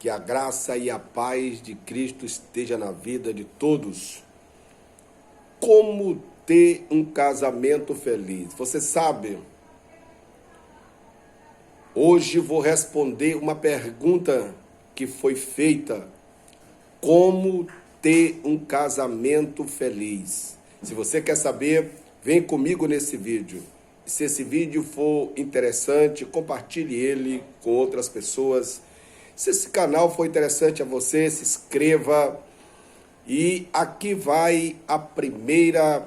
Que a graça e a paz de Cristo esteja na vida de todos. Como ter um casamento feliz? Você sabe, hoje vou responder uma pergunta que foi feita. Como ter um casamento feliz? Se você quer saber, vem comigo nesse vídeo. Se esse vídeo for interessante, compartilhe ele com outras pessoas. Se esse canal for interessante a você, se inscreva. E aqui vai a primeira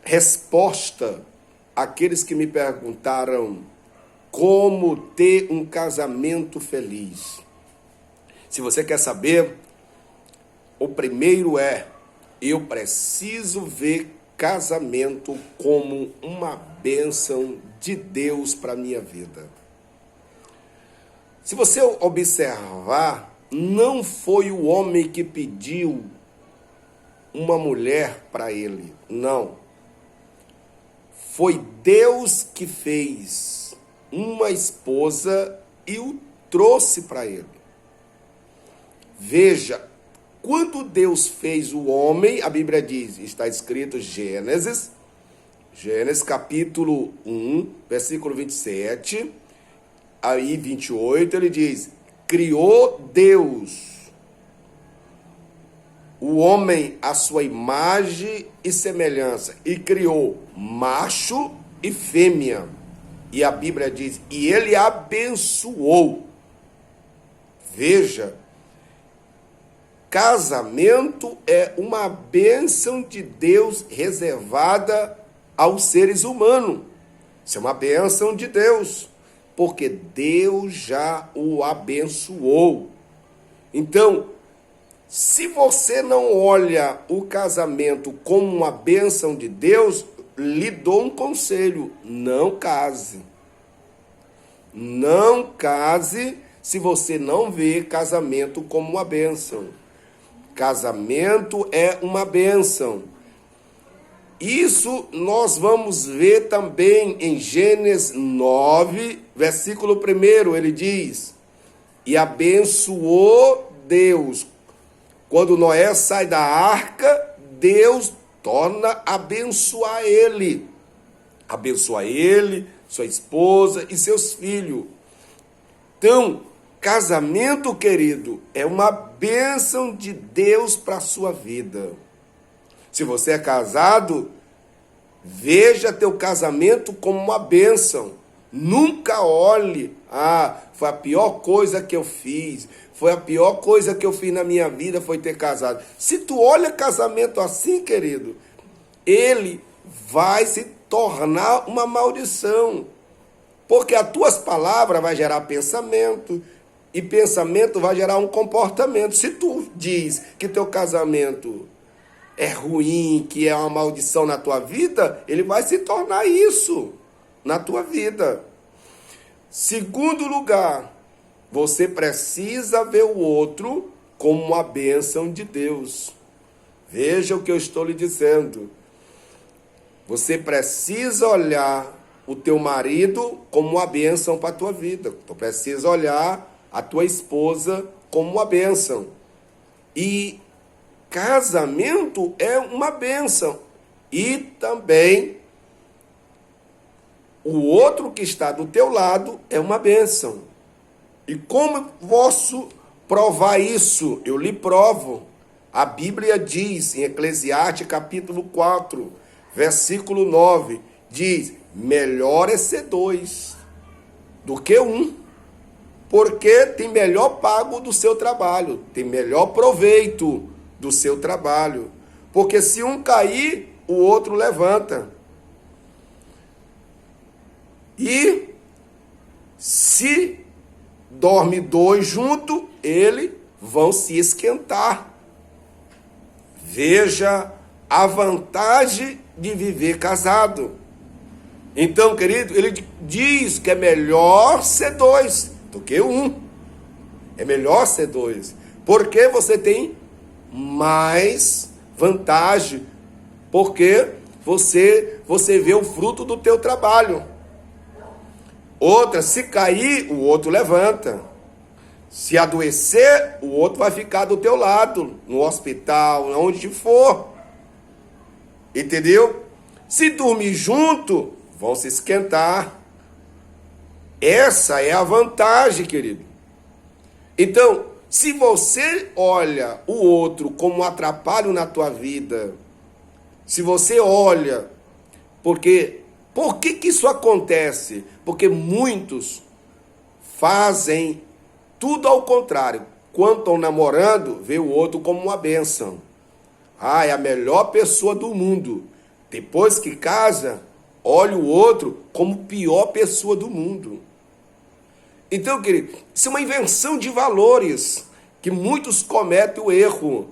resposta àqueles que me perguntaram como ter um casamento feliz. Se você quer saber, o primeiro eu preciso ver casamento como uma bênção de Deus para a minha vida. Se você observar, não foi o homem que pediu uma mulher para ele, não. Foi Deus que fez uma esposa e o trouxe para ele. Veja, quando Deus fez o homem, a Bíblia diz, está escrito Gênesis capítulo 1, versículo 27, aí 28, ele diz, criou Deus o homem à sua imagem e semelhança, e criou macho e fêmea. E a Bíblia diz, e ele abençoou. Veja, casamento é uma bênção de Deus reservada aos seres humanos. Isso é uma bênção de Deus, porque Deus já o abençoou. Então, se você não olha o casamento como uma bênção de Deus, lhe dou um conselho: não case. Não case se você não vê casamento como uma bênção. Casamento é uma bênção. Isso nós vamos ver também em Gênesis 9, versículo 1, ele diz, e abençoou Deus. Quando Noé sai da arca, Deus torna a abençoar ele. Abençoar ele, sua esposa e seus filhos. Então, casamento, querido, é uma bênção de Deus para a sua vida. Se você é casado, veja teu casamento como uma bênção. Nunca olhe, foi a pior coisa que eu fiz. Foi a pior coisa que eu fiz na minha vida, foi ter casado. Se tu olha casamento assim, querido, ele vai se tornar uma maldição. Porque as tuas palavras vão gerar pensamento, e pensamento vai gerar um comportamento. Se tu diz que teu casamento é ruim, que é uma maldição na tua vida, ele vai se tornar isso na tua vida. Segundo lugar, você precisa ver o outro como uma bênção de Deus. Veja o que eu estou lhe dizendo. Você precisa olhar o teu marido como uma bênção para a tua vida. Tu precisa olhar a tua esposa como uma bênção. E casamento é uma bênção. E também o outro que está do teu lado é uma bênção. E como posso provar isso? Eu lhe provo. A Bíblia diz em Eclesiastes capítulo 4, versículo 9, diz, melhor é ser dois do que um, porque tem melhor pago do seu trabalho, tem melhor proveito do seu trabalho, porque se um cair, o outro levanta. E se dorme dois juntos, eles vão se esquentar. Veja a vantagem de viver casado. Então, querido, ele diz que é melhor ser dois do que um. É melhor ser dois. Porque você tem mais vantagem. Porque você vê o fruto do teu trabalho. Outra, se cair, o outro levanta. Se adoecer, o outro vai ficar do teu lado, no hospital, onde for. Entendeu? Se dormir junto, vão se esquentar. Essa é a vantagem, querido. Então, se você olha o outro como um atrapalho na tua vida, se você olha, por que isso acontece? Porque muitos fazem tudo ao contrário. Quando estão namorando, vê o outro como uma bênção. É a melhor pessoa do mundo. Depois que casa, olha o outro como a pior pessoa do mundo. Então, querido, isso é uma invenção de valores que muitos cometem o erro.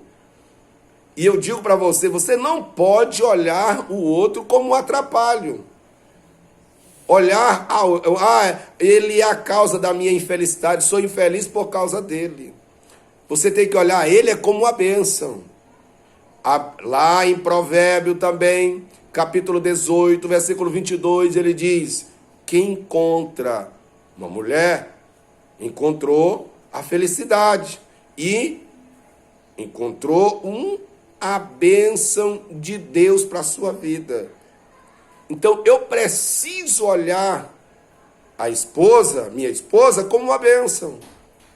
E eu digo para você, você não pode olhar o outro como um atrapalho. Olhar, ele é a causa da minha infelicidade, sou infeliz por causa dele. Você tem que olhar ele como uma bênção. Lá em Provérbio também, capítulo 18, versículo 22, ele diz: quem encontra uma mulher, encontrou a felicidade e encontrou a bênção de Deus para a sua vida. Então, eu preciso olhar a esposa, minha esposa, como uma bênção.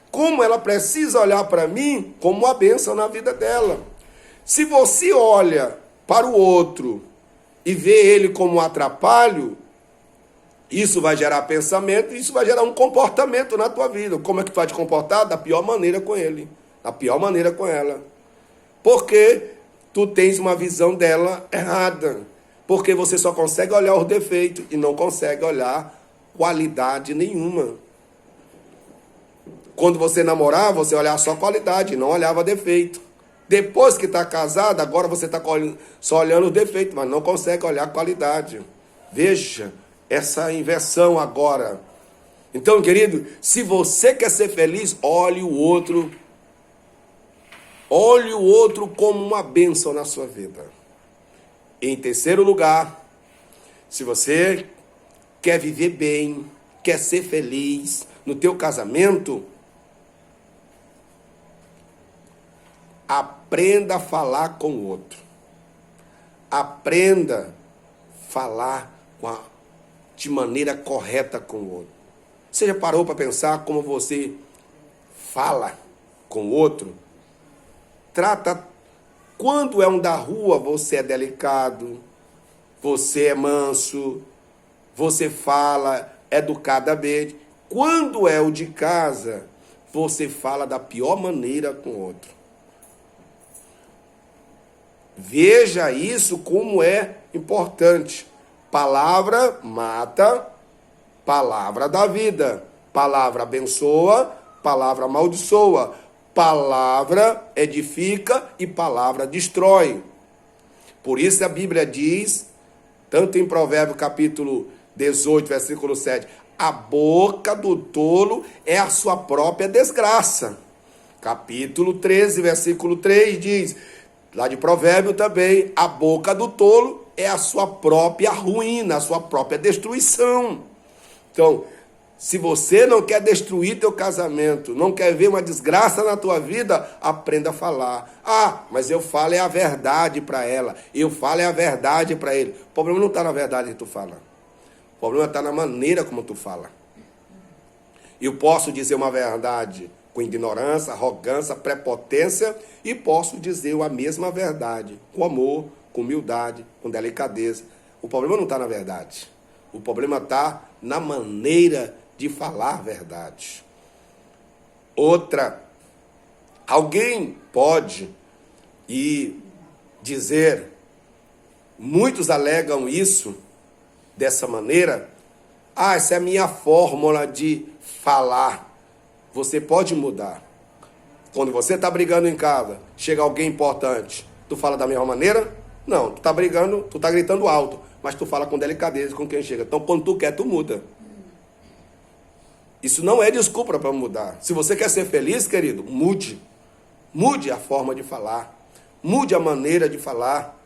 Como ela precisa olhar para mim como uma bênção na vida dela. Se você olha para o outro e vê ele como um atrapalho, isso vai gerar pensamento, isso vai gerar um comportamento na tua vida. Como é que tu vai te comportar? Da pior maneira com ele, da pior maneira com ela. Porque tu tens uma visão dela errada. Porque você só consegue olhar os defeitos e não consegue olhar qualidade nenhuma. Quando você namorava, você olhava só qualidade, não olhava defeito. Depois que está casado, agora você está só olhando os defeitos, mas não consegue olhar qualidade. Veja essa inversão agora. Então, querido, se você quer ser feliz, olhe o outro. Olhe o outro como uma bênção na sua vida. Em terceiro lugar, se você quer viver bem, quer ser feliz no teu casamento, aprenda a falar com o outro. Aprenda a falar de maneira correta com o outro. Você já parou para pensar como você fala com o outro? Quando é um da rua, você é delicado, você é manso, você fala educadamente. Quando é o de casa, você fala da pior maneira com o outro. Veja isso como é importante. Palavra mata, palavra dá vida. Palavra abençoa, palavra amaldiçoa. Palavra edifica e palavra destrói. Por isso a Bíblia diz, tanto em Provérbios capítulo 18, versículo 7, a boca do tolo é a sua própria desgraça. Capítulo 13, versículo 3 diz, lá de Provérbio também, a boca do tolo é a sua própria ruína, a sua própria destruição. Então, se você não quer destruir teu casamento, não quer ver uma desgraça na tua vida, aprenda a falar. Mas eu falo é a verdade para ela, eu falo é a verdade para ele. O problema não está na verdade que tu fala. O problema está na maneira como tu fala. Eu posso dizer uma verdade com ignorância, arrogância, prepotência, e posso dizer a mesma verdade com amor, com humildade, com delicadeza. O problema não está na verdade. O problema está na maneira de falar a verdade. Outra, alguém pode dizer, muitos alegam isso dessa maneira, essa é a minha fórmula de falar. Você pode mudar. Quando você está brigando em casa, chega alguém importante, tu fala da mesma maneira? Não, tu está brigando, tu está gritando alto, mas tu fala com delicadeza com quem chega. Então, quando tu quer, tu muda. Isso não é desculpa para mudar. Se você quer ser feliz, querido, mude. Mude a forma de falar. Mude a maneira de falar.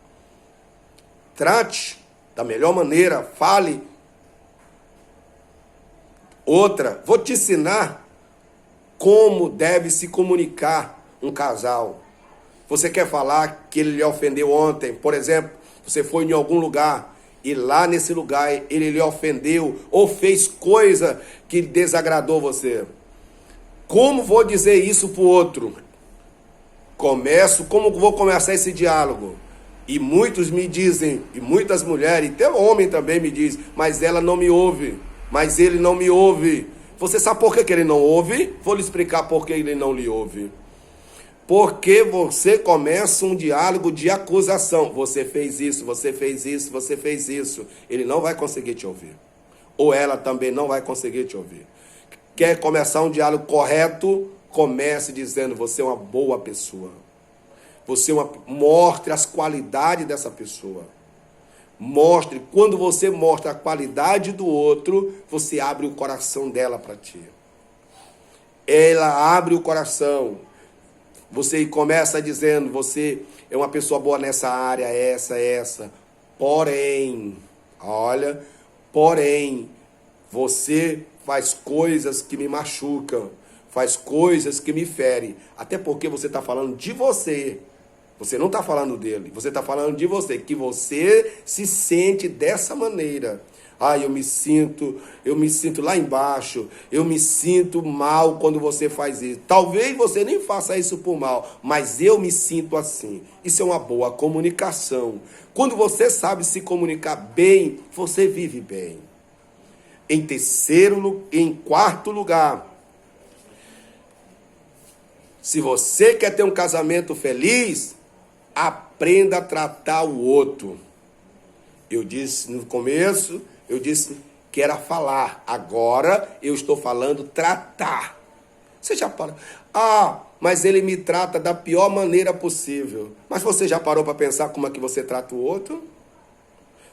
Trate da melhor maneira. Fale Outra, vou te ensinar como deve se comunicar um casal. Você quer falar que ele lhe ofendeu ontem, por exemplo, você foi em algum lugar e lá nesse lugar ele lhe ofendeu ou fez coisa que desagradou você. Como vou dizer isso para o outro? Como vou começar esse diálogo? E muitos me dizem, e muitas mulheres, e até homem também me diz, mas ela não me ouve, mas ele não me ouve. Você sabe por que ele não ouve? Vou lhe explicar por que ele não lhe ouve. Porque você começa um diálogo de acusação. Você fez isso, você fez isso, você fez isso. Ele não vai conseguir te ouvir. Ou ela também não vai conseguir te ouvir. Quer começar um diálogo correto? Comece dizendo, você é uma boa pessoa. Mostre as qualidades dessa pessoa. Mostre, quando você mostra a qualidade do outro, você abre o coração dela para ti. Ela abre o coração. Você começa dizendo, você é uma pessoa boa nessa área, essa. Porém, você faz coisas que me machucam, faz coisas que me ferem. Até porque você está falando de você. Você não está falando dele, você está falando de você, que você se sente dessa maneira. Eu me sinto lá embaixo, eu me sinto mal quando você faz isso. Talvez você nem faça isso por mal, mas eu me sinto assim. Isso é uma boa comunicação. Quando você sabe se comunicar bem, você vive bem. Em quarto lugar, se você quer ter um casamento feliz, aprenda a tratar o outro. Eu disse no começo, que era falar. Agora eu estou falando tratar. Você já parou? Mas ele me trata da pior maneira possível. Mas você já parou para pensar como é que você trata o outro?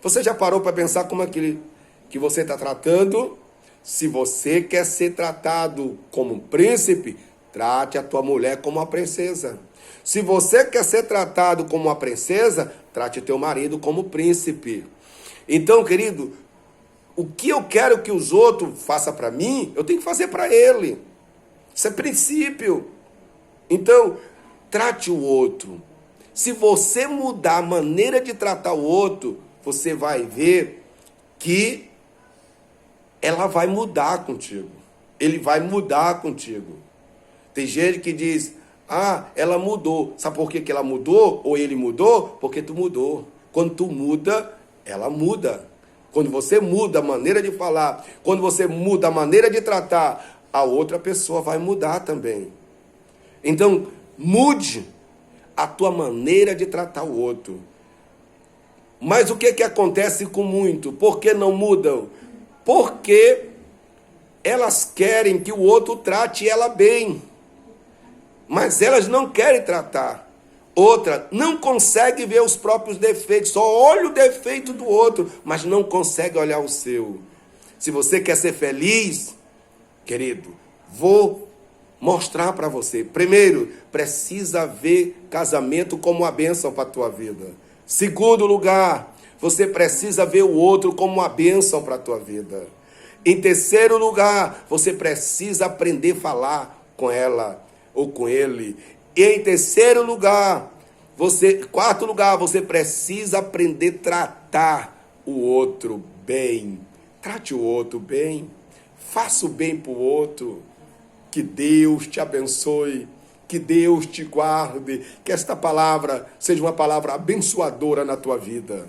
Você já parou para pensar como é que você está tratando? Se você quer ser tratado como um príncipe, trate a tua mulher como uma princesa. Se você quer ser tratado como uma princesa, trate o teu marido como príncipe. Então, querido, o que eu quero que os outros façam para mim, eu tenho que fazer para ele. Isso é princípio. Então, trate o outro. Se você mudar a maneira de tratar o outro, você vai ver que ela vai mudar contigo. Ele vai mudar contigo. Tem gente que diz, ela mudou. Sabe por que ela mudou? Ou ele mudou? Porque tu mudou. Quando tu muda, ela muda. Quando você muda a maneira de falar, quando você muda a maneira de tratar, a outra pessoa vai mudar também. Então, mude a tua maneira de tratar o outro. Mas o que acontece com muito? Por que não mudam? Porque elas querem que o outro trate ela bem. Mas elas não querem tratar. Outra, não consegue ver os próprios defeitos, só olha o defeito do outro, mas não consegue olhar o seu. Se você quer ser feliz, querido, vou mostrar para você. Primeiro, precisa ver casamento como uma bênção para a tua vida. Segundo lugar, você precisa ver o outro como uma bênção para a tua vida. Em terceiro lugar, você precisa aprender a falar com ela ou com ele. E em quarto lugar, você precisa aprender a tratar o outro bem. Trate o outro bem. Faça o bem para o outro. Que Deus te abençoe. Que Deus te guarde. Que esta palavra seja uma palavra abençoadora na tua vida.